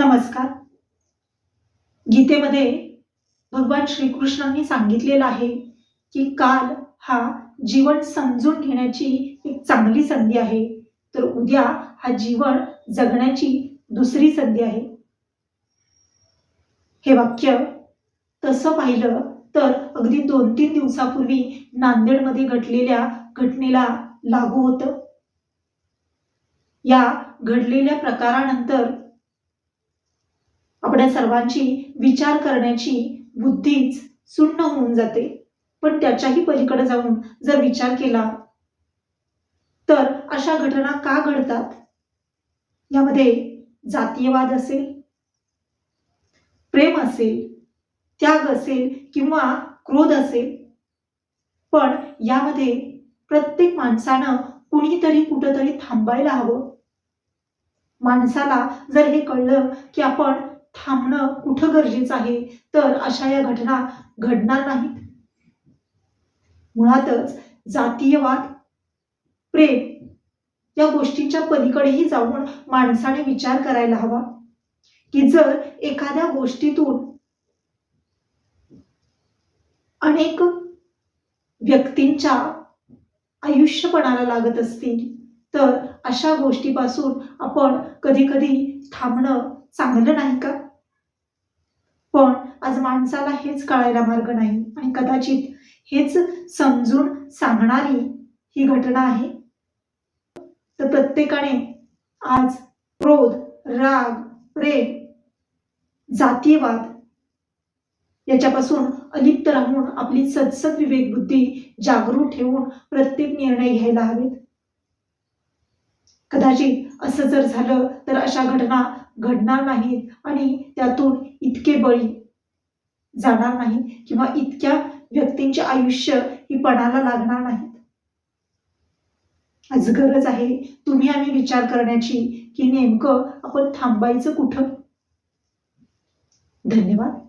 नमस्कार. गीतेमध्ये भगवान श्रीकृष्णांनी सांगितलेलं आहे की काल हा जीवन समजून घेण्याची एक चांगली संधी आहे, तर उद्या हा जीवन जगण्याची दुसरी संधी आहे. हे वाक्य तसं पाहिलं तर अगदी 2-3 दिवसापूर्वी नांदेडमध्ये घडलेल्या घटनेला लागू होतं. या घडलेल्या प्रकारानंतर आपल्या सर्वांची विचार करण्याची बुद्धीच सुन्न होऊन जाते. पण त्याच्याही पलीकडे जाऊन जर विचार केला तर अशा घटना का घडतात? यामध्ये जातीयवाद असेल, प्रेम असेल, त्याग असेल किंवा क्रोध असेल, पण यामध्ये प्रत्येक माणसानं कुणीतरी कुठंतरी थांबायला हवं. माणसाला जर हे कळलं की आपण थांबणं कुठं गरजेचं आहे, तर अशा या घटना घडणार नाहीत. मुळातच जातीयवाद, प्रेम या गोष्टींच्या पलीकडेही जाऊन माणसाने विचार करायला हवा की जर एखाद्या गोष्टीतून अनेक व्यक्तींच्या आयुष्यपणाला लागत असतील, तर अशा गोष्टीपासून आपण कधी कधी थांबणं चांगलं नाही का? पण आज माणसाला हेच कळायला मार्ग नाही आणि कदाचित हेच समजून सांगणारी ही घटना आहे. तर प्रत्येकाने आज क्रोध, राग, प्रेम, जातीयवाद याच्यापासून अलिप्त राहून आपली सदसद विवेक बुद्धी जागृत ठेवून प्रत्येक निर्णय घ्यायला हवेत. कदाचित असं जर झालं तर अशा घटना घडणार नाहीत आणि त्यातून इतके बळी जाणार नाहीत किंवा इतक्या व्यक्तींचे आयुष्य ही पणाला लागणार नाहीत. आज गरज आहे तुम्ही आम्ही विचार करण्याची की नेमकं आपण थांबायचं कुठं. धन्यवाद.